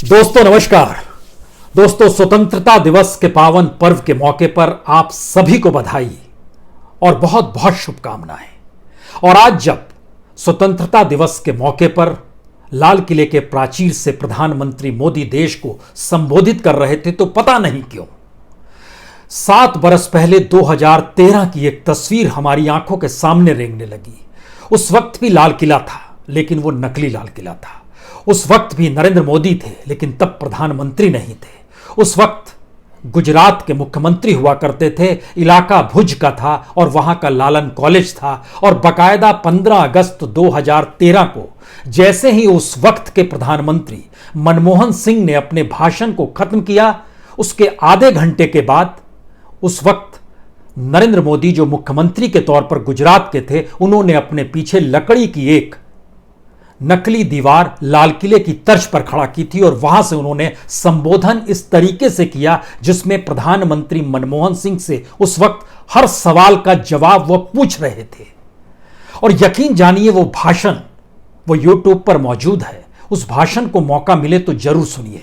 दोस्तों नमस्कार। दोस्तों, स्वतंत्रता दिवस के पावन पर्व के मौके पर आप सभी को बधाई और बहुत बहुत शुभकामनाएं। और आज जब स्वतंत्रता दिवस के मौके पर लाल किले के प्राचीर से प्रधानमंत्री मोदी देश को संबोधित कर रहे थे तो पता नहीं क्यों 7 बरस पहले 2013 की एक तस्वीर हमारी आंखों के सामने रेंगने लगी। उस वक्त भी लाल किला था, लेकिन वो नकली लाल किला था। उस वक्त भी नरेंद्र मोदी थे, लेकिन तब प्रधानमंत्री नहीं थे। उस वक्त गुजरात के मुख्यमंत्री हुआ करते थे, इलाका भुज का था और वहां का लालन कॉलेज था। और बकायदा 15 अगस्त 2013 को जैसे ही उस वक्त के प्रधानमंत्री मनमोहन सिंह ने अपने भाषण को खत्म किया, उसके आधे घंटे के बाद उस वक्त नरेंद्र मोदी जो मुख्यमंत्री के तौर पर गुजरात के थे, उन्होंने अपने पीछे लकड़ी की एक नकली दीवार लाल किले की तर्ज पर खड़ा की थी और वहां से उन्होंने संबोधन इस तरीके से किया जिसमें प्रधानमंत्री मनमोहन सिंह से उस वक्त हर सवाल का जवाब वो पूछ रहे थे। और यकीन जानिए वो भाषण वो यूट्यूब पर मौजूद है। उस भाषण को मौका मिले तो जरूर सुनिए,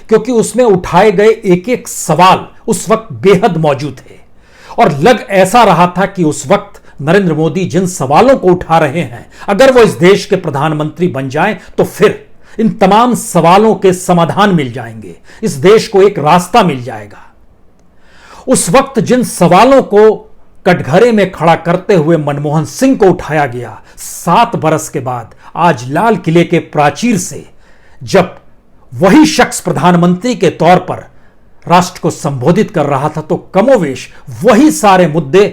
क्योंकि उसमें उठाए गए एक एक सवाल उस वक्त बेहद मौजूद थे। और लग ऐसा रहा था कि उस वक्त नरेंद्र मोदी जिन सवालों को उठा रहे हैं, अगर वो इस देश के प्रधानमंत्री बन जाएं तो फिर इन तमाम सवालों के समाधान मिल जाएंगे, इस देश को एक रास्ता मिल जाएगा। उस वक्त जिन सवालों को कटघरे में खड़ा करते हुए मनमोहन सिंह को उठाया गया, 7 बरस के बाद आज लाल किले के प्राचीर से जब वही शख्स प्रधानमंत्री के तौर पर राष्ट्र को संबोधित कर रहा था, तो कमोवेश वही सारे मुद्दे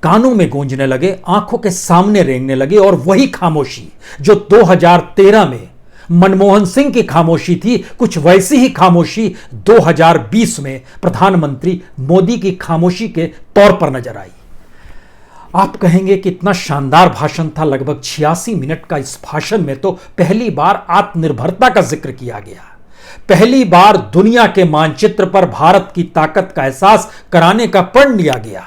कानों में गूंजने लगे, आंखों के सामने रेंगने लगे। और वही खामोशी जो 2013 में मनमोहन सिंह की खामोशी थी, कुछ वैसी ही खामोशी 2020 में प्रधानमंत्री मोदी की खामोशी के तौर पर नजर आई। आप कहेंगे कि इतना शानदार भाषण था, लगभग 86 मिनट का। इस भाषण में तो पहली बार आत्मनिर्भरता का जिक्र किया गया, पहली बार दुनिया के मानचित्र पर भारत की ताकत का एहसास कराने का प्रण लिया गया।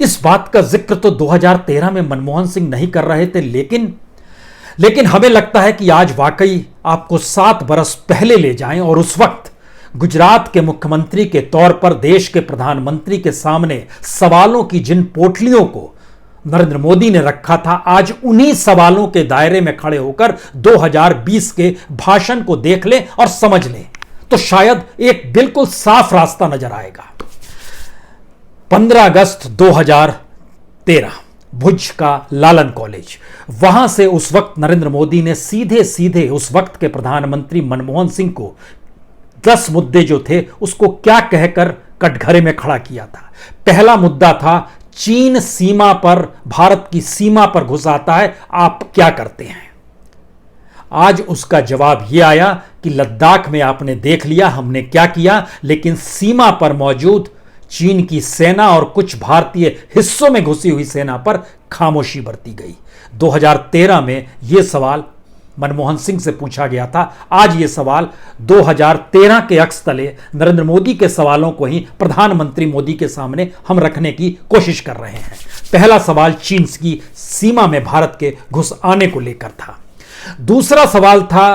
इस बात का जिक्र तो 2013 में मनमोहन सिंह नहीं कर रहे थे, लेकिन हमें लगता है कि आज वाकई आपको 7 बरस पहले ले जाएं और उस वक्त गुजरात के मुख्यमंत्री के तौर पर देश के प्रधानमंत्री के सामने सवालों की जिन पोटलियों को नरेंद्र मोदी ने रखा था, आज उन्हीं सवालों के दायरे में खड़े होकर 2020 के भाषण को देख लें और समझ लें, तो शायद एक बिल्कुल साफ रास्ता नजर आएगा। 15 अगस्त 2013 भुज का लालन कॉलेज, वहां से उस वक्त नरेंद्र मोदी ने सीधे सीधे उस वक्त के प्रधानमंत्री मनमोहन सिंह को 10 मुद्दे जो थे उसको क्या कहकर कटघरे में खड़ा किया था। पहला मुद्दा था, चीन सीमा पर, भारत की सीमा पर घुस आता है, आप क्या करते हैं। आज उसका जवाब यह आया कि लद्दाख में आपने देख लिया हमने क्या किया, लेकिन सीमा पर मौजूद चीन की सेना और कुछ भारतीय हिस्सों में घुसी हुई सेना पर खामोशी बरती गई। 2013 में यह सवाल मनमोहन सिंह से पूछा गया था। आज यह सवाल 2013 के अक्स तले नरेंद्र मोदी के सवालों को ही प्रधानमंत्री मोदी के सामने हम रखने की कोशिश कर रहे हैं। पहला सवाल चीन की सीमा में भारत के घुस आने को लेकर था। दूसरा सवाल था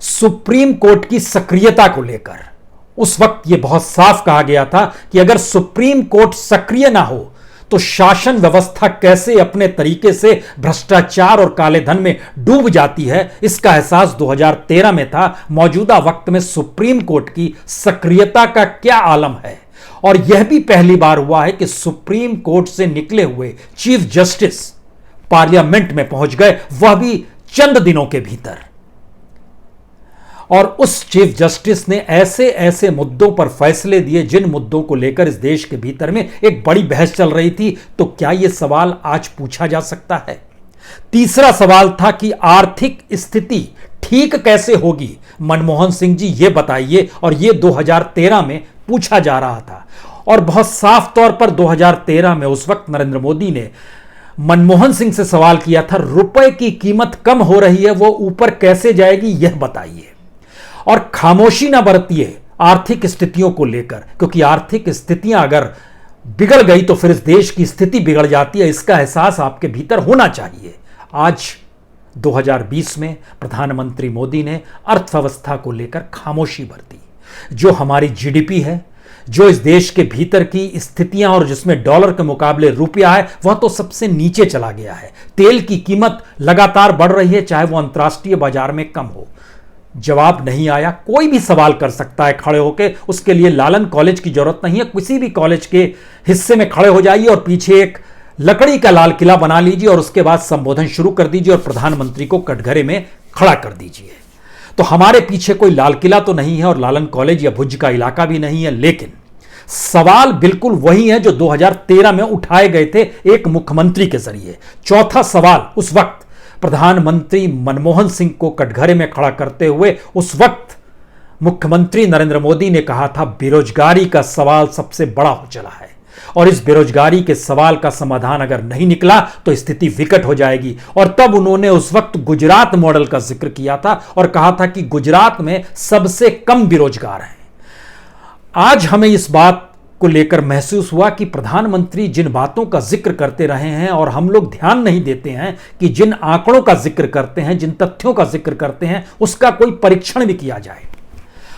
सुप्रीम कोर्ट की सक्रियता को लेकर। उस वक्त यह बहुत साफ कहा गया था कि अगर सुप्रीम कोर्ट सक्रिय ना हो तो शासन व्यवस्था कैसे अपने तरीके से भ्रष्टाचार और काले धन में डूब जाती है, इसका एहसास 2013 में था। मौजूदा वक्त में सुप्रीम कोर्ट की सक्रियता का क्या आलम है। और यह भी पहली बार हुआ है कि सुप्रीम कोर्ट से निकले हुए चीफ जस्टिस पार्लियामेंट में पहुंच गए, वह भी चंद दिनों के भीतर। और उस चीफ जस्टिस ने ऐसे ऐसे मुद्दों पर फैसले दिए जिन मुद्दों को लेकर इस देश के भीतर में एक बड़ी बहस चल रही थी। तो क्या यह सवाल आज पूछा जा सकता है। तीसरा सवाल था कि आर्थिक स्थिति ठीक कैसे होगी, मनमोहन सिंह जी ये बताइए। और यह 2013 में पूछा जा रहा था और बहुत साफ तौर पर 2013 में उस वक्त नरेंद्र मोदी ने मनमोहन सिंह से सवाल किया था, रुपए की कीमत कम हो रही है, वो ऊपर कैसे जाएगी यह बताइए। और खामोशी ना बरतिए आर्थिक स्थितियों को लेकर, क्योंकि आर्थिक स्थितियां अगर बिगड़ गई तो फिर इस देश की स्थिति बिगड़ जाती है। इसका एहसास आपके भीतर होना चाहिए। आज 2020 में प्रधानमंत्री मोदी ने अर्थव्यवस्था को लेकर खामोशी बरती। जो हमारी जीडीपी है, जो इस देश के भीतर की स्थितियां और जिसमें डॉलर के मुकाबले रुपया है, वह तो सबसे नीचे चला गया है। तेल की कीमत लगातार बढ़ रही है, चाहे वो अंतर्राष्ट्रीय बाजार में कम हो। जवाब नहीं आया। कोई भी सवाल कर सकता है खड़े होकर, उसके लिए लालन कॉलेज की जरूरत नहीं है। किसी भी कॉलेज के हिस्से में खड़े हो जाइए और पीछे एक लकड़ी का लाल किला बना लीजिए और उसके बाद संबोधन शुरू कर दीजिए और प्रधानमंत्री को कटघरे में खड़ा कर दीजिए। तो हमारे पीछे कोई लाल किला तो नहीं है और लालन कॉलेज या भुज का इलाका भी नहीं है, लेकिन सवाल बिल्कुल वही है जो 2013 में उठाए गए थे एक मुख्यमंत्री के जरिए। चौथा सवाल उस वक्त प्रधानमंत्री मनमोहन सिंह को कटघरे में खड़ा करते हुए उस वक्त मुख्यमंत्री नरेंद्र मोदी ने कहा था, बेरोजगारी का सवाल सबसे बड़ा हो चला है और इस बेरोजगारी के सवाल का समाधान अगर नहीं निकला तो स्थिति विकट हो जाएगी। और तब उन्होंने उस वक्त गुजरात मॉडल का जिक्र किया था और कहा था कि गुजरात में सबसे कम बेरोजगार हैं। आज हमें इस बात को लेकर महसूस हुआ कि प्रधानमंत्री जिन बातों का जिक्र करते रहे हैं और हम लोग ध्यान नहीं देते हैं कि जिन आंकड़ों का जिक्र करते हैं, जिन तथ्यों का जिक्र करते हैं, उसका कोई परीक्षण भी किया जाए।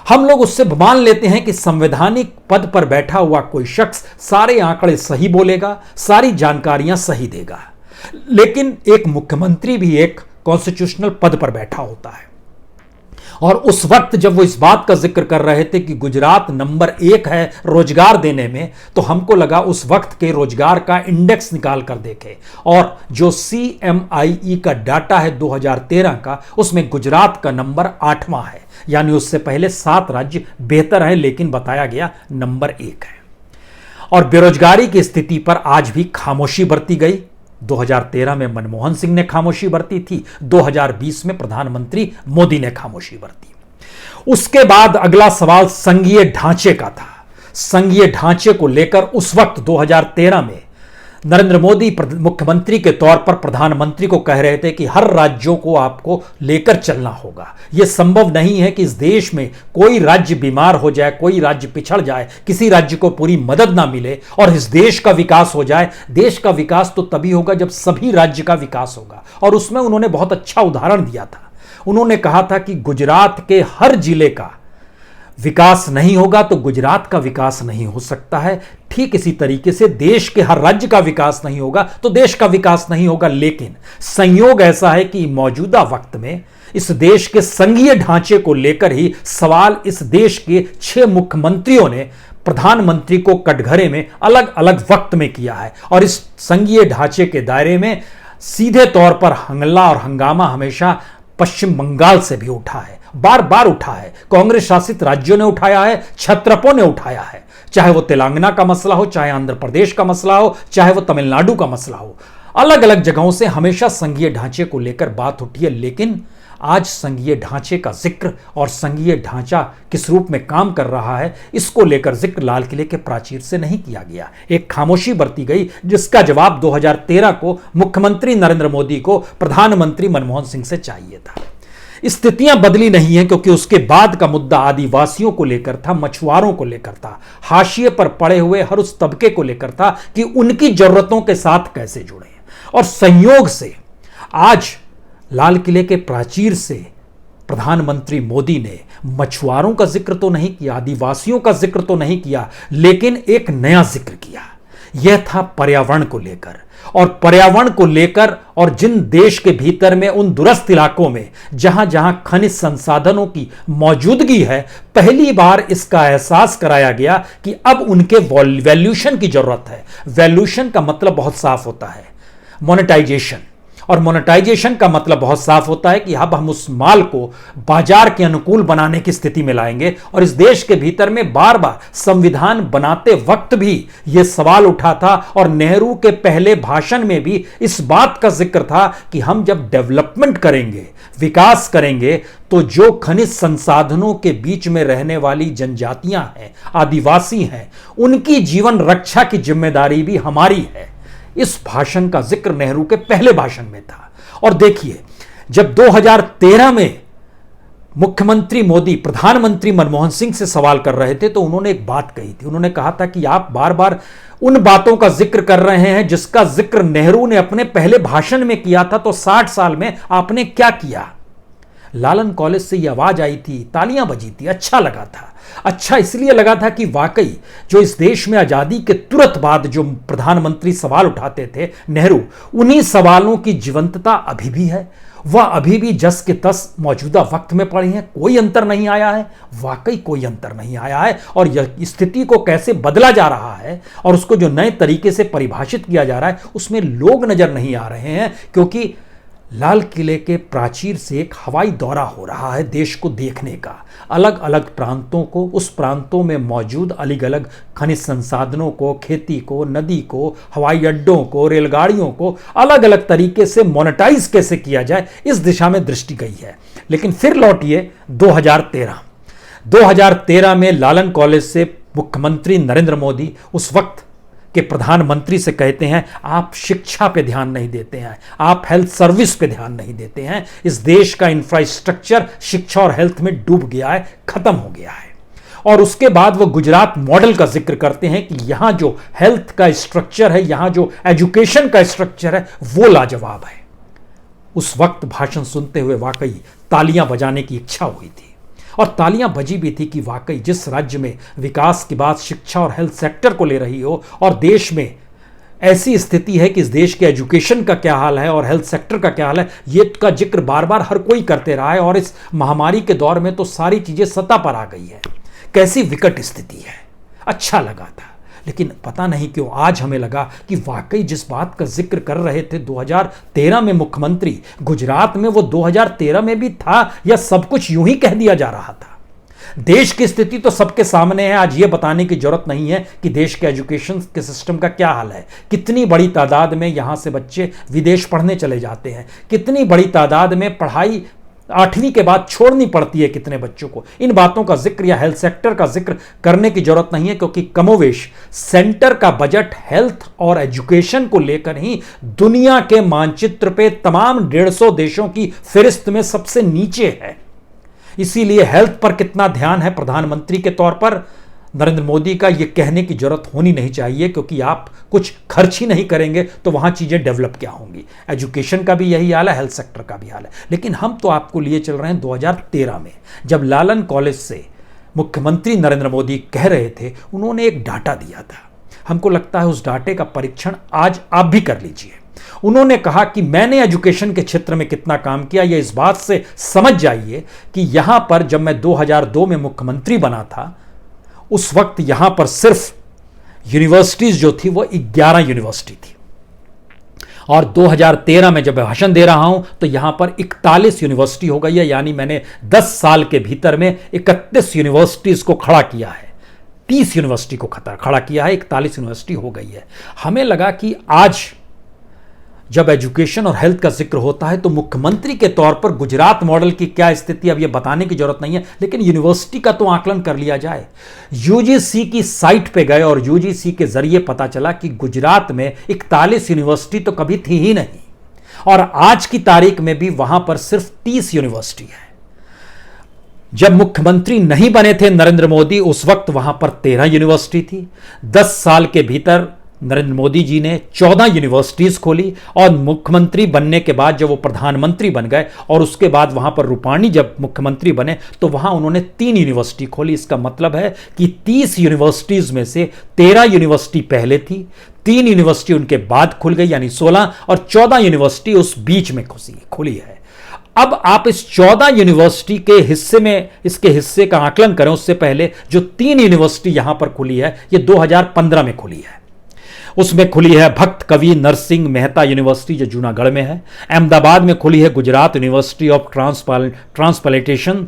हम लोग उससे मान लेते हैं कि संवैधानिक पद पर बैठा हुआ कोई शख्स सारे आंकड़े सही बोलेगा, सारी जानकारियां सही देगा। लेकिन एक मुख्यमंत्री भी एक कॉन्स्टिट्यूशनल पद पर बैठा होता है और उस वक्त जब वो इस बात का जिक्र कर रहे थे कि गुजरात नंबर 1 है रोजगार देने में, तो हमको लगा उस वक्त के रोजगार का इंडेक्स निकाल कर देखे और जो CMIE का डाटा है 2013 का, उसमें गुजरात का नंबर 8वां है। यानी उससे पहले 7 राज्य बेहतर हैं, लेकिन बताया गया नंबर 1 है। और बेरोजगारी की स्थिति पर आज भी खामोशी बरती गई। 2013 में मनमोहन सिंह ने खामोशी बरती थी, 2020 में प्रधानमंत्री मोदी ने खामोशी बरती। उसके बाद अगला सवाल संघीय ढांचे का था। संघीय ढांचे को लेकर उस वक्त 2013 में नरेंद्र मोदी मुख्यमंत्री के तौर पर प्रधानमंत्री को कह रहे थे कि हर राज्यों को आपको लेकर चलना होगा। यह संभव नहीं है कि इस देश में कोई राज्य बीमार हो जाए, कोई राज्य पिछड़ जाए, किसी राज्य को पूरी मदद ना मिले और इस देश का विकास हो जाए। देश का विकास तो तभी होगा जब सभी राज्य का विकास होगा। और उसमें उन्होंने बहुत अच्छा उदाहरण दिया था। उन्होंने कहा था कि गुजरात के हर जिले का विकास नहीं होगा तो गुजरात का विकास नहीं हो सकता है। ठीक इसी तरीके से देश के हर राज्य का विकास नहीं होगा तो देश का विकास नहीं होगा। लेकिन संयोग ऐसा है कि मौजूदा वक्त में इस देश के संघीय ढांचे को लेकर ही सवाल इस देश के 6 मुख्यमंत्रियों ने प्रधानमंत्री को कटघरे में अलग अलग वक्त में किया है। और इस संघीय ढांचे के दायरे में सीधे तौर पर हंगला और हंगामा हमेशा पश्चिम बंगाल से भी उठा है, बार बार उठा है। कांग्रेस शासित राज्यों ने उठाया है, क्षत्रपों ने उठाया है। चाहे वो तेलंगाना का मसला हो, चाहे आंध्र प्रदेश का मसला हो, चाहे वो तमिलनाडु का मसला हो, अलग अलग जगहों से हमेशा संघीय ढांचे को लेकर बात उठी है। लेकिन आज संघीय ढांचे का जिक्र और संघीय ढांचा किस रूप में काम कर रहा है, इसको लेकर जिक्र लाल किले के प्राचीर से नहीं किया गया। एक खामोशी बरती गई जिसका जवाब 2013 को मुख्यमंत्री नरेंद्र मोदी को प्रधानमंत्री मनमोहन सिंह से चाहिए था। स्थितियां बदली नहीं है क्योंकि उसके बाद का मुद्दा आदिवासियों को लेकर था, मछुआरों को लेकर था, हाशिए पर पड़े हुए हर उस तबके को लेकर था कि उनकी जरूरतों के साथ कैसे जुड़े। और संयोग से आज लाल किले के प्राचीर से प्रधानमंत्री मोदी ने मछुआरों का जिक्र तो नहीं किया, आदिवासियों का जिक्र तो नहीं किया, लेकिन एक नया जिक्र किया। यह था पर्यावरण को लेकर। और पर्यावरण को लेकर और जिन देश के भीतर में उन दूरस्थ इलाकों में जहां जहां खनिज संसाधनों की मौजूदगी है, पहली बार इसका एहसास कराया गया कि अब उनके वैल्यूशन की जरूरत है। वैल्यूशन का मतलब बहुत साफ होता है, मोनेटाइजेशन। और मोनेटाइजेशन का मतलब बहुत साफ होता है कि अब हम उस माल को बाजार के अनुकूल बनाने की स्थिति में लाएंगे। और इस देश के भीतर में बार बार संविधान बनाते वक्त भी यह सवाल उठा था और नेहरू के पहले भाषण में भी इस बात का जिक्र था कि हम जब डेवलपमेंट करेंगे, विकास करेंगे, तो जो खनिज संसाधनों के बीच में रहने वाली जनजातियां हैं, आदिवासी हैं, उनकी जीवन रक्षा की जिम्मेदारी भी हमारी है। इस भाषण का जिक्र नेहरू के पहले भाषण में था। और देखिए, जब 2013 में मुख्यमंत्री मोदी प्रधानमंत्री मनमोहन सिंह से सवाल कर रहे थे तो उन्होंने एक बात कही थी। उन्होंने कहा था कि आप बार बार उन बातों का जिक्र कर रहे हैं जिसका जिक्र नेहरू ने अपने पहले भाषण में किया था, तो 60 साल में आपने क्या किया। लालन कॉलेज से यह आवाज आई थी, तालियां बजी थी, अच्छा लगा था। अच्छा इसलिए लगा था कि वाकई जो इस देश में आजादी के तुरंत बाद जो प्रधानमंत्री सवाल उठाते थे नेहरू, उन्हीं सवालों की जीवंतता अभी भी है। वह अभी भी जस के तस मौजूदा वक्त में पड़ी हैं, कोई अंतर नहीं आया है, वाकई कोई अंतर नहीं आया है। और यह स्थिति को कैसे बदला जा रहा है और उसको जो नए तरीके से परिभाषित किया जा रहा है उसमें लोग नजर नहीं आ रहे हैं, क्योंकि लाल किले के प्राचीर से एक हवाई दौरा हो रहा है देश को देखने का। अलग अलग प्रांतों को, उस प्रांतों में मौजूद अलग अलग खनिज संसाधनों को, खेती को, नदी को, हवाई अड्डों को, रेलगाड़ियों को अलग अलग तरीके से मोनेटाइज कैसे किया जाए, इस दिशा में दृष्टि गई है। लेकिन फिर लौटिए 2013 में लालन कॉलेज से मुख्यमंत्री नरेंद्र मोदी उस वक्त के प्रधानमंत्री से कहते हैं आप शिक्षा पे ध्यान नहीं देते हैं, आप हेल्थ सर्विस पे ध्यान नहीं देते हैं। इस देश का इंफ्रास्ट्रक्चर शिक्षा और हेल्थ में डूब गया है, खत्म हो गया है। और उसके बाद वो गुजरात मॉडल का जिक्र करते हैं कि यहां जो हेल्थ का स्ट्रक्चर है, यहां जो एजुकेशन का स्ट्रक्चर है, वो लाजवाब है। उस वक्त भाषण सुनते हुए वाकई तालियां बजाने की इच्छा हुई थी, और तालियां बजी भी थी कि वाकई जिस राज्य में विकास की बात शिक्षा और हेल्थ सेक्टर को ले रही हो, और देश में ऐसी स्थिति है कि इस देश के एजुकेशन का क्या हाल है और हेल्थ सेक्टर का क्या हाल है, ये का जिक्र बार बार हर कोई करते रहा है। और इस महामारी के दौर में तो सारी चीजें सत्ता पर आ गई है। कैसी विकट स्थिति है, अच्छा लगा था। लेकिन पता नहीं क्यों आज हमें लगा कि वाकई जिस बात का जिक्र कर रहे थे 2013 में मुख्यमंत्री, गुजरात में वो 2013 में भी था, या सब कुछ यूं ही कह दिया जा रहा था। देश की स्थिति तो सबके सामने है। आज ये बताने की जरूरत नहीं है कि देश के एजुकेशन के सिस्टम का क्या हाल है। कितनी बड़ी तादाद में यहां से बच्चे विदेश पढ़ने चले जाते हैं, कितनी बड़ी तादाद में पढ़ाई 8वीं के बाद छोड़नी पड़ती है कितने बच्चों को। इन बातों का जिक्र या हेल्थ सेक्टर का जिक्र करने की जरूरत नहीं है, क्योंकि कमोवेश सेंटर का बजट हेल्थ और एजुकेशन को लेकर ही दुनिया के मानचित्र पे तमाम 150 देशों की फहरिस्त में सबसे नीचे है। इसीलिए हेल्थ पर कितना ध्यान है प्रधानमंत्री के तौर पर नरेंद्र मोदी का, यह कहने की जरूरत होनी नहीं चाहिए, क्योंकि आप कुछ खर्च ही नहीं करेंगे तो वहां चीजें डेवलप क्या होंगी। एजुकेशन का भी यही हाल है, हेल्थ सेक्टर का भी हाल है। लेकिन हम तो आपको लिए चल रहे हैं 2013 में, जब लालन कॉलेज से मुख्यमंत्री नरेंद्र मोदी कह रहे थे, उन्होंने एक डाटा दिया था। हमको लगता है उस डाटे का परीक्षण आज आप भी कर लीजिए। उन्होंने कहा कि मैंने एजुकेशन के क्षेत्र में कितना काम किया, यह इस बात से समझ जाइए कि यहां पर जब मैं 2002 में मुख्यमंत्री बना था, उस वक्त यहां पर सिर्फ यूनिवर्सिटीज जो थी वो 11 यूनिवर्सिटी थी, और 2013 में जब मैं भाषण दे रहा हूं तो यहां पर 41 यूनिवर्सिटी हो गई है। यानी मैंने 10 साल के भीतर में 31 यूनिवर्सिटीज को खड़ा किया है, 30 यूनिवर्सिटी को खड़ा किया है, 41 यूनिवर्सिटी हो गई है। हमें लगा कि आज जब एजुकेशन और हेल्थ का जिक्र होता है तो मुख्यमंत्री के तौर पर गुजरात मॉडल की क्या स्थिति, अब यह बताने की जरूरत नहीं है, लेकिन यूनिवर्सिटी का तो आकलन कर लिया जाए। यूजीसी की साइट पे गए और यूजीसी के जरिए पता चला कि गुजरात में 41 यूनिवर्सिटी तो कभी थी ही नहीं, और आज की तारीख में भी वहां पर सिर्फ 30 यूनिवर्सिटी है। जब मुख्यमंत्री नहीं बने थे नरेंद्र मोदी, उस वक्त वहां पर 13 यूनिवर्सिटी थी। 10 साल के भीतर नरेंद्र मोदी जी ने 14 यूनिवर्सिटीज खोली, और मुख्यमंत्री बनने के बाद जब वो प्रधानमंत्री बन गए और उसके बाद वहां पर रूपाणी जब मुख्यमंत्री बने तो वहां उन्होंने 3 यूनिवर्सिटी खोली। इसका मतलब है कि 30 यूनिवर्सिटीज में से 13 यूनिवर्सिटी पहले थी, 3 यूनिवर्सिटी उनके बाद खुल गई, यानी 16, और 14 यूनिवर्सिटी उस बीच में खुली है। अब आप इस 14 यूनिवर्सिटी के हिस्से में, इसके हिस्से का आकलन करें उससे पहले जो 3 यूनिवर्सिटी यहां पर खुली है, ये 2015 में खुली है। उसमें खुली है भक्त कवि नरसिंह मेहता यूनिवर्सिटी जो जूनागढ़ में है। अहमदाबाद में खुली है Gujarat university of transplantation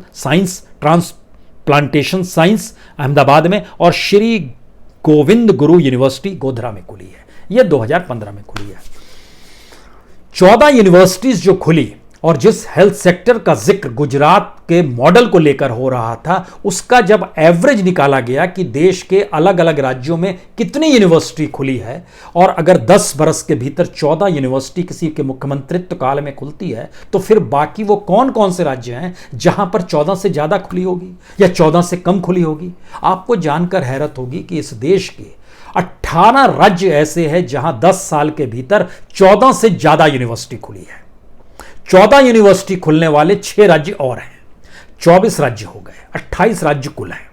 science Ahmedabad में, और श्री गोविंद गुरु यूनिवर्सिटी गोधरा में खुली है। यह 2015 में खुली है। 14 यूनिवर्सिटीज जो खुली और जिस हेल्थ सेक्टर का जिक्र गुजरात के मॉडल को लेकर हो रहा था, उसका जब एवरेज निकाला गया कि देश के अलग अलग राज्यों में कितनी यूनिवर्सिटी खुली है, और अगर 10 बरस के भीतर 14 यूनिवर्सिटी किसी के मुख्यमंत्रित्व काल में खुलती है, तो फिर बाकी वो कौन कौन से राज्य हैं जहां पर 14 से ज्यादा खुली होगी या 14 से कम खुली होगी। आपको जानकर हैरत होगी कि इस देश के 18 राज्य ऐसे हैं जहां 10 साल के भीतर 14 से ज्यादा यूनिवर्सिटी खुली है। 14 यूनिवर्सिटी खुलने वाले 6 राज्य और हैं, 24 राज्य हो गए, 28 राज्य कुल हैं।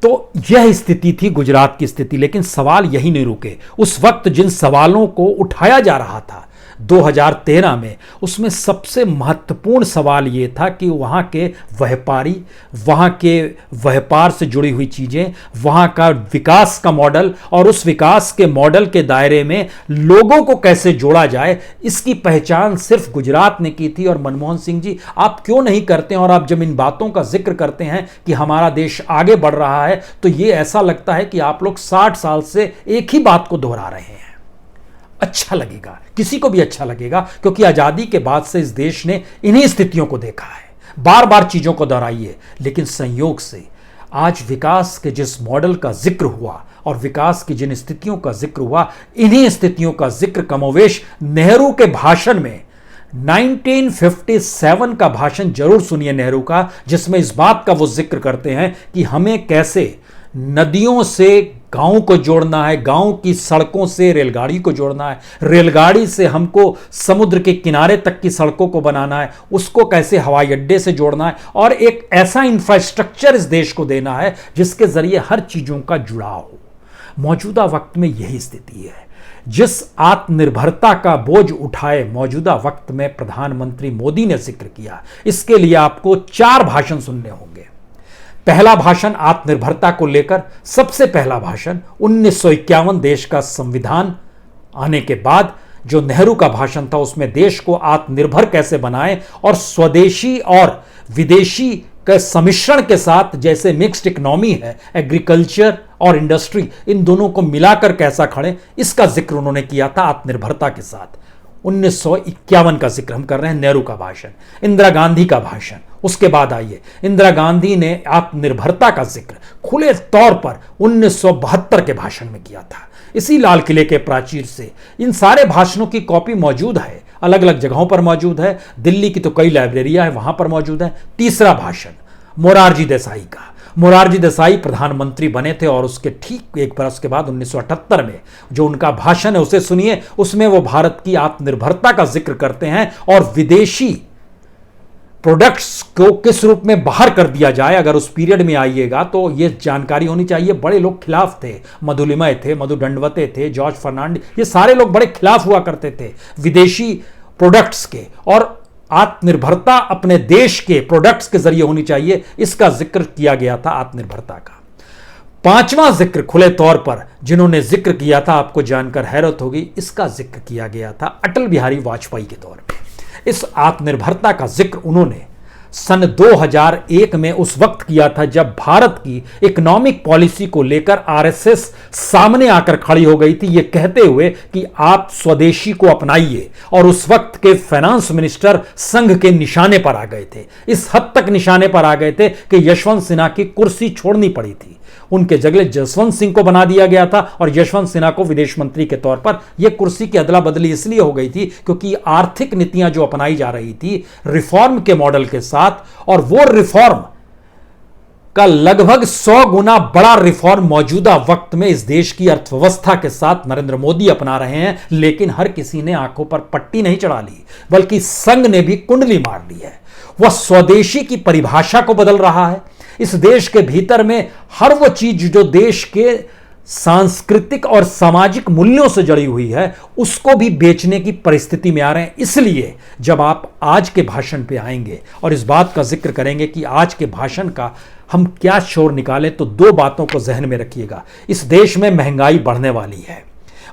तो यह स्थिति थी गुजरात की स्थिति। लेकिन सवाल यही नहीं रुके। उस वक्त जिन सवालों को उठाया जा रहा था 2013 में, उसमें सबसे महत्वपूर्ण सवाल यह था कि वहाँ के व्यापारी, वहाँ के व्यापार से जुड़ी हुई चीज़ें, वहाँ का विकास का मॉडल और उस विकास के मॉडल के दायरे में लोगों को कैसे जोड़ा जाए, इसकी पहचान सिर्फ गुजरात ने की थी। और मनमोहन सिंह जी, आप क्यों नहीं करते हैं? और आप जब इन बातों का जिक्र करते हैं कि हमारा देश आगे बढ़ रहा है, तो ये ऐसा लगता है कि आप लोग 60 साल से एक ही बात को दोहरा रहे हैं। अच्छा लगेगा, किसी को भी अच्छा लगेगा, क्योंकि आजादी के बाद से इस देश ने इन्हीं स्थितियों को देखा है। बार बार चीजों को दोहराइए, लेकिन संयोग से आज विकास के जिस मॉडल का जिक्र हुआ और विकास की जिन स्थितियों का जिक्र हुआ, इन्हीं स्थितियों का जिक्र कमोवेश नेहरू के भाषण में 1957 का भाषण जरूर सुनिए नेहरू का, जिसमें इस बात का वो जिक्र करते हैं कि हमें कैसे नदियों से गांव को जोड़ना है, गांव की सड़कों से रेलगाड़ी को जोड़ना है, रेलगाड़ी से हमको समुद्र के किनारे तक की सड़कों को बनाना है, उसको कैसे हवाई अड्डे से जोड़ना है, और एक ऐसा इंफ्रास्ट्रक्चर इस देश को देना है जिसके जरिए हर चीजों का जुड़ाव हो। मौजूदा वक्त में यही स्थिति है। जिस आत्मनिर्भरता का बोझ उठाए मौजूदा वक्त में प्रधानमंत्री मोदी ने जिक्र किया, इसके लिए आपको 4 भाषण सुनने होंगे। पहला भाषण आत्मनिर्भरता को लेकर, सबसे पहला भाषण 1951 देश का संविधान आने के बाद जो नेहरू का भाषण था, उसमें देश को आत्मनिर्भर कैसे बनाएं और स्वदेशी और विदेशी के सम्मिश्रण के साथ, जैसे मिक्स्ड इकोनॉमी है, एग्रीकल्चर और इंडस्ट्री, इन दोनों को मिलाकर कैसा खड़े, इसका जिक्र उन्होंने किया था आत्मनिर्भरता के साथ। 1951 का जिक्र हम कर रहे हैं, नेहरू का भाषण। इंदिरा गांधी का भाषण, उसके बाद आइए, इंदिरा गांधी ने आत्मनिर्भरता का जिक्र खुले तौर पर 1972 के भाषण में किया था, इसी लाल किले के प्राचीर से। इन सारे भाषणों की कॉपी मौजूद है, अलग अलग जगहों पर मौजूद है, दिल्ली की तो कई लाइब्रेरियां हैं, वहां पर मौजूद है। तीसरा भाषण मोरारजी देसाई का। मोरारजी देसाई प्रधानमंत्री बने थे और उसके ठीक एक बरस के बाद 1978 में जो उनका भाषण है उसे सुनिए। उसमें वो भारत की आत्मनिर्भरता का जिक्र करते हैं और विदेशी प्रोडक्ट्स को किस रूप में बाहर कर दिया जाए। अगर उस पीरियड में आइएगा तो ये जानकारी होनी चाहिए। बड़े लोग खिलाफ थे, मधुलिमय थे, मधु दंडवते थे, जॉर्ज फर्नांडिस, ये सारे लोग बड़े खिलाफ हुआ करते थे विदेशी प्रोडक्ट्स के, और आत्मनिर्भरता अपने देश के प्रोडक्ट्स के जरिए होनी चाहिए, इसका जिक्र किया गया था आत्मनिर्भरता का। 5वां जिक्र खुले तौर पर जिन्होंने जिक्र किया था, आपको जानकर हैरत होगी, इसका जिक्र किया गया था अटल बिहारी वाजपेयी के तौर पे। इस आत्मनिर्भरता का जिक्र उन्होंने सन 2001 में उस वक्त किया था जब भारत की इकोनॉमिक पॉलिसी को लेकर आरएसएस सामने आकर खड़ी हो गई थी, ये कहते हुए कि आप स्वदेशी को अपनाइए। और उस वक्त के फाइनेंस मिनिस्टर संघ के निशाने पर आ गए थे, इस हद तक निशाने पर आ गए थे कि यशवंत सिन्हा की कुर्सी छोड़नी पड़ी थी। उनके जगह जसवंत सिंह को बना दिया गया था और यशवंत सिन्हा को विदेश मंत्री के तौर पर। यह कुर्सी की अदला बदली इसलिए हो गई थी क्योंकि आर्थिक नीतियां जो अपनाई जा रही थी रिफॉर्म के मॉडल के साथ, और वो रिफॉर्म का लगभग 100 गुना बड़ा रिफॉर्म मौजूदा वक्त में इस देश की अर्थव्यवस्था के साथ नरेंद्र मोदी अपना रहे हैं। लेकिन हर किसी ने आंखों पर पट्टी नहीं चढ़ा ली, बल्कि संघ ने भी कुंडली मार ली है। वह स्वदेशी की परिभाषा को बदल रहा है। इस देश के भीतर में हर वो चीज जो देश के सांस्कृतिक और सामाजिक मूल्यों से जुड़ी हुई है, उसको भी बेचने की परिस्थिति में आ रहे हैं। इसलिए जब आप आज के भाषण पे आएंगे और इस बात का जिक्र करेंगे कि आज के भाषण का हम क्या शोर निकालें, तो 2 बातों को जहन में रखिएगा। इस देश में महंगाई बढ़ने वाली है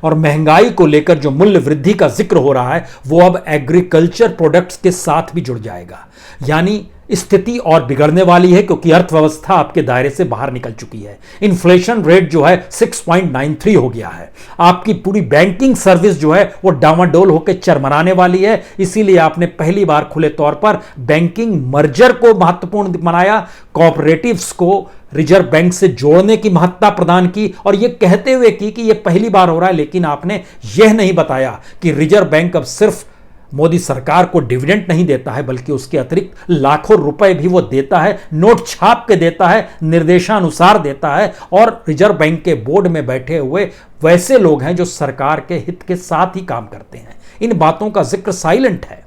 और महंगाई को लेकर जो मूल्य वृद्धि का जिक्र हो रहा है वो अब एग्रीकल्चर प्रोडक्ट्स के साथ भी जुड़ जाएगा। यानी स्थिति और बिगड़ने वाली है, क्योंकि अर्थव्यवस्था आपके दायरे से बाहर निकल चुकी है। इन्फ्लेशन रेट जो है 6.93 हो गया है। आपकी पूरी बैंकिंग सर्विस जो है वो डामाडोल होकर चरमराने वाली है। इसीलिए आपने पहली बार खुले तौर पर बैंकिंग मर्जर को महत्वपूर्ण बनाया, कोऑपरेटिव्स को रिजर्व बैंक से जोड़ने की महत्ता प्रदान की, और यह कहते हुए कि यह पहली बार हो रहा है। लेकिन आपने यह नहीं बताया कि रिजर्व बैंक अब सिर्फ मोदी सरकार को डिविडेंड नहीं देता है, बल्कि उसके अतिरिक्त लाखों रुपए भी वो देता है, नोट छाप के देता है, निर्देशानुसार देता है। और रिजर्व बैंक के बोर्ड में बैठे हुए वैसे लोग हैं जो सरकार के हित के साथ ही काम करते हैं। इन बातों का जिक्र साइलेंट है,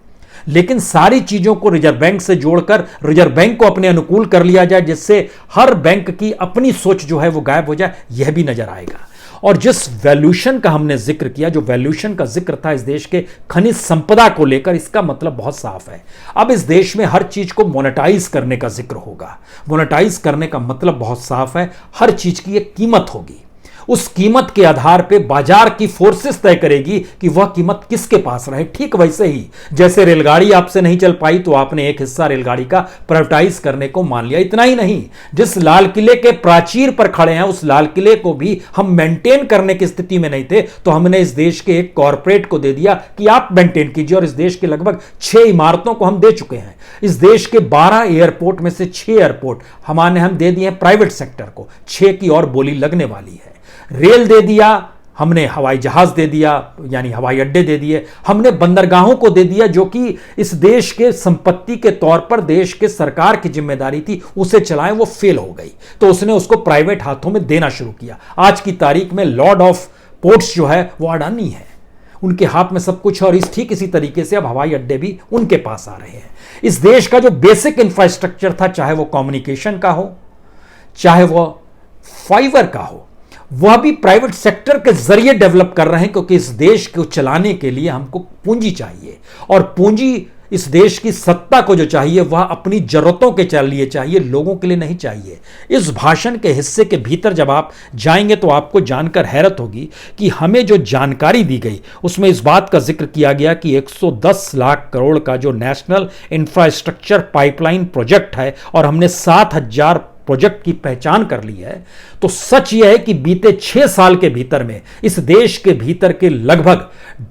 लेकिन सारी चीजों को रिजर्व बैंक से जोड़कर रिजर्व बैंक को अपने अनुकूल कर लिया जाए, जिससे हर बैंक की अपनी सोच जो है वो गायब हो जाए, यह भी नजर आएगा। और जिस वैल्यूएशन का हमने जिक्र किया, जो वैल्यूएशन का जिक्र था इस देश के खनिज संपदा को लेकर, इसका मतलब बहुत साफ है। अब इस देश में हर चीज को मोनेटाइज करने का जिक्र होगा। मोनेटाइज करने का मतलब बहुत साफ है, हर चीज की एक कीमत होगी। उस कीमत के आधार पे बाजार की फोर्सेस तय करेगी कि वह कीमत किसके पास रहे। ठीक वैसे ही जैसे रेलगाड़ी आपसे नहीं चल पाई तो आपने एक हिस्सा रेलगाड़ी का प्राइवेटाइज करने को मान लिया। इतना ही नहीं, जिस लाल किले के प्राचीर पर खड़े हैं उस लाल किले को भी हम मेंटेन करने की स्थिति में नहीं थे, तो हमने इस देश के एक कॉरपोरेट को दे दिया कि आप मेंटेन कीजिए। और इस देश के लगभग 6 इमारतों को हम दे चुके हैं। इस देश के 12 एयरपोर्ट में से 6 एयरपोर्ट हम दे दिए प्राइवेट सेक्टर को, 6 की और बोली लगने वाली है। रेल दे दिया हमने, हवाई जहाज दे दिया, यानी हवाई अड्डे दे दिए हमने, बंदरगाहों को दे दिया जो कि इस देश के संपत्ति के तौर पर देश के सरकार की जिम्मेदारी थी उसे चलाएं, वो फेल हो गई तो उसने उसको प्राइवेट हाथों में देना शुरू किया। आज की तारीख में लॉर्ड ऑफ पोर्ट्स जो है वो अडानी है, उनके हाथ में सब कुछ। और इसी तरीके से अब हवाई अड्डे भी उनके पास आ रहे हैं। इस देश का जो बेसिक इंफ्रास्ट्रक्चर था, चाहे वो कम्युनिकेशन का हो, चाहे वो फाइबर का हो, वह भी प्राइवेट सेक्टर के जरिए डेवलप कर रहे हैं, क्योंकि इस देश को चलाने के लिए हमको पूंजी चाहिए। और पूंजी इस देश की सत्ता को जो चाहिए वह अपनी जरूरतों के लिए चाहिए, लोगों के लिए नहीं चाहिए। इस भाषण के हिस्से के भीतर जब आप जाएंगे तो आपको जानकर हैरत होगी कि हमें जो जानकारी दी गई उसमें इस बात का जिक्र किया गया कि 110 लाख करोड़ का जो नेशनल इंफ्रास्ट्रक्चर पाइपलाइन प्रोजेक्ट है और हमने 7,000 प्रोजेक्ट की पहचान कर ली है। तो सच यह है कि बीते 6 साल के भीतर में इस देश के भीतर के लगभग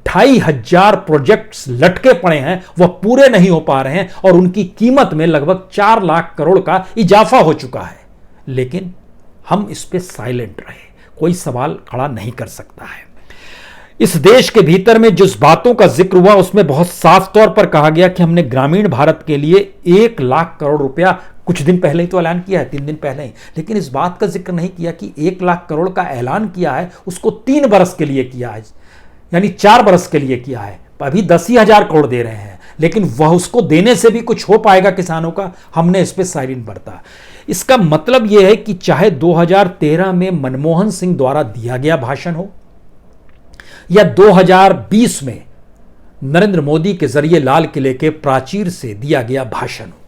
2,500 प्रोजेक्ट्स लटके पड़े हैं, वह पूरे नहीं हो पा रहे हैं और उनकी कीमत में लगभग 4 लाख करोड़ का इजाफा हो चुका है। लेकिन हम इस पे साइलेंट रहे, कोई सवाल खड़ा नहीं कर सकता है। इस देश के भीतर में जिस बातों का जिक्र हुआ उसमें बहुत साफ तौर पर कहा गया कि हमने ग्रामीण भारत के लिए 1 लाख करोड़ रुपया कुछ दिन पहले ही तो ऐलान किया है, 3 दिन पहले ही। लेकिन इस बात का जिक्र नहीं किया कि 1 लाख करोड़ का ऐलान किया है उसको 3 बरस के लिए किया है, यानी 4 बरस के लिए किया है। अभी 10,000 करोड़ दे रहे हैं, लेकिन वह उसको देने से भी कुछ हो पाएगा किसानों का, हमने इस पर साइलेंट बरता। इसका मतलब यह है कि चाहे 2013 में मनमोहन सिंह द्वारा दिया गया भाषण हो या 2020 में नरेंद्र मोदी के जरिए लाल किले के प्राचीर से दिया गया भाषण हो,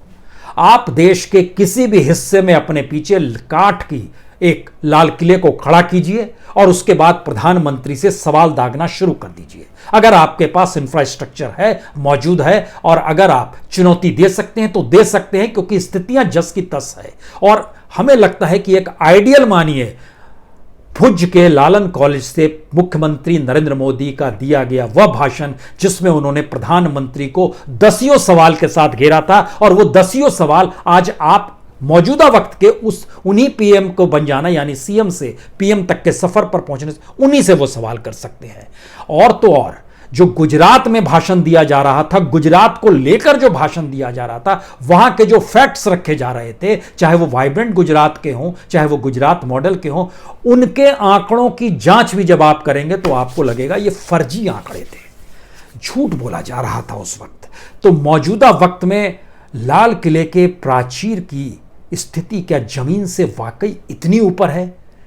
आप देश के किसी भी हिस्से में अपने पीछे काठ की एक लाल किले को खड़ा कीजिए और उसके बाद प्रधानमंत्री से सवाल दागना शुरू कर दीजिए। अगर आपके पास इंफ्रास्ट्रक्चर है, मौजूद है, और अगर आप चुनौती दे सकते हैं तो दे सकते हैं, क्योंकि स्थितियां जस की तस है। और हमें लगता है कि एक आइडियल मानिए भुज के लालन कॉलेज से मुख्यमंत्री नरेंद्र मोदी का दिया गया वह भाषण जिसमें उन्होंने प्रधानमंत्री को दसियों सवाल के साथ घेरा था, और वो दसियों सवाल आज आप मौजूदा वक्त के उन्हीं पीएम को बन जाना, यानी सीएम से पीएम तक के सफर पर पहुंचने से उन्हीं से वो सवाल कर सकते हैं। और तो और जो गुजरात में भाषण दिया जा रहा था, गुजरात को लेकर जो भाषण दिया जा रहा था, वहां के जो फैक्ट्स रखे जा रहे थे, चाहे वो वाइब्रेंट गुजरात के हों, चाहे वो गुजरात मॉडल के हों, उनके आंकड़ों की जांच भी जब आप करेंगे तो आपको लगेगा ये फर्जी आंकड़े थे, झूठ बोला जा रहा था उस वक्त। तो मौजूदा वक्त में लाल किले के प्राचीर की स्थिति क्या जमीन से वाकई इतनी ऊपर है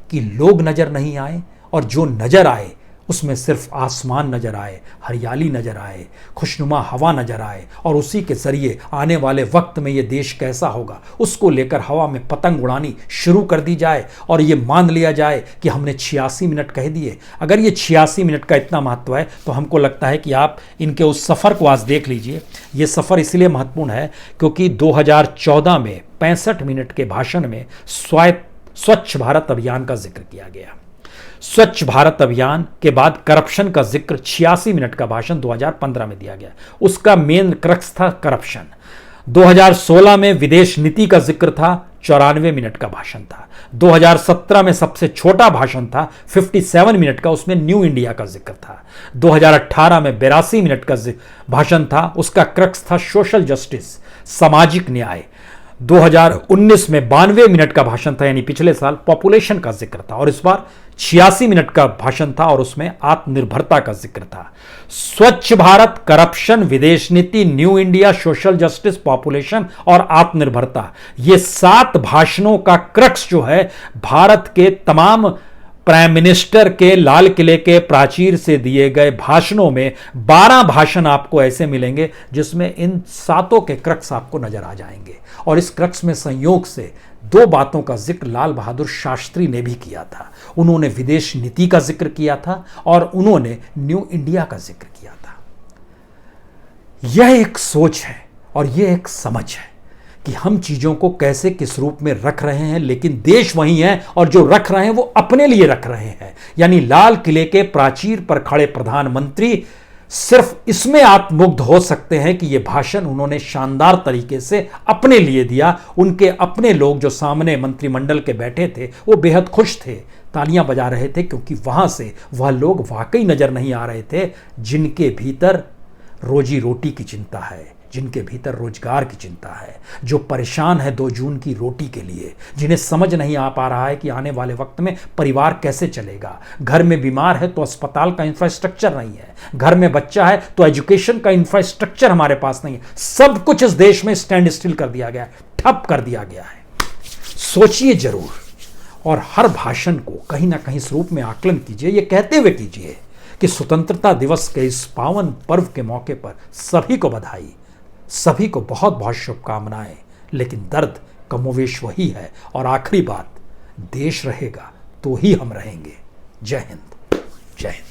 कि लोग नजर नहीं आए, और जो नजर आए उसमें सिर्फ आसमान नजर आए, हरियाली नजर आए, खुशनुमा हवा नजर आए और उसी के जरिए आने वाले वक्त में ये देश कैसा होगा उसको लेकर हवा में पतंग उड़ानी शुरू कर दी जाए और ये मान लिया जाए कि हमने 86 मिनट कह दिए। अगर ये 86 मिनट का इतना महत्व है तो हमको लगता है कि आप इनके उस सफ़र को आज देख लीजिए। ये सफ़र इसलिए महत्वपूर्ण है क्योंकि 2014 में 65 मिनट के भाषण में स्वच्छ भारत अभियान का जिक्र किया गया। स्वच्छ भारत अभियान के बाद करप्शन का जिक्र 86 मिनट का भाषण 2015 में दिया गया। उसका मेन क्रक्स था करप्शन। 2016 में विदेश नीति का जिक्र था, 94 मिनट का भाषण था। 2017 में सबसे छोटा भाषण था, 57 मिनट का, उसमें न्यू इंडिया का जिक्र था। 2018 में 82 मिनट का भाषण था, उसका क्रक्स था सोशल जस्टिस, सामाजिक न्याय। 2019 में 92 मिनट का भाषण था, यानी पिछले साल पॉपुलेशन का जिक्र था, और इस बार 86 मिनट का भाषण था और उसमें आत्मनिर्भरता का जिक्र था। स्वच्छ भारत, करप्शन, विदेश नीति, new India, social justice, population और आत्मनिर्भरता, ये 7 भाषणों का क्रक्स जो है भारत के तमाम प्राइम मिनिस्टर के लाल किले के प्राचीर से दिए गए भाषणों में 12 भाषण आपको ऐसे मिलेंगे जिसमें इन 7 के क्रक्स आपको नजर आ जाएंगे। और इस क्रक्स में संयोग से 2 बातों का जिक्र लाल बहादुर शास्त्री ने भी किया था। उन्होंने विदेश नीति का जिक्र किया था और उन्होंने न्यू इंडिया का जिक्र किया था। यह एक सोच है और यह एक समझ है कि हम चीजों को कैसे किस रूप में रख रहे हैं, लेकिन देश वही है और जो रख रहे हैं वो अपने लिए रख रहे हैं। यानी लाल किले के प्राचीर पर खड़े प्रधानमंत्री सिर्फ इसमें आत्ममुग्ध हो सकते हैं कि यह भाषण उन्होंने शानदार तरीके से अपने लिए दिया। उनके अपने लोग जो सामने मंत्रिमंडल के बैठे थे वो बेहद खुश थे, तालियां बजा रहे थे, क्योंकि वहां से वह लोग वाकई नजर नहीं आ रहे थे जिनके भीतर रोजी रोटी की चिंता है, जिनके भीतर रोजगार की चिंता है, जो परेशान है 2 जून की रोटी के लिए, जिन्हें समझ नहीं आ पा रहा है कि आने वाले वक्त में परिवार कैसे चलेगा। घर में बीमार है तो अस्पताल का इंफ्रास्ट्रक्चर नहीं है, घर में बच्चा है तो एजुकेशन का इंफ्रास्ट्रक्चर हमारे पास नहीं है। सब कुछ इस देश में स्टैंड स्टिल कर दिया गया है, ठप कर दिया गया है। सोचिए जरूर और हर भाषण को कहीं ना कहीं इस रूप में आकलन कीजिए, ये कहते हुए कीजिए कि स्वतंत्रता दिवस के इस पावन पर्व के मौके पर सभी को बधाई, सभी को बहुत बहुत शुभकामनाएं। लेकिन दर्द कमोवेश वही है और आखिरी बात, देश रहेगा तो ही हम रहेंगे। जय हिंद, जय हिंद।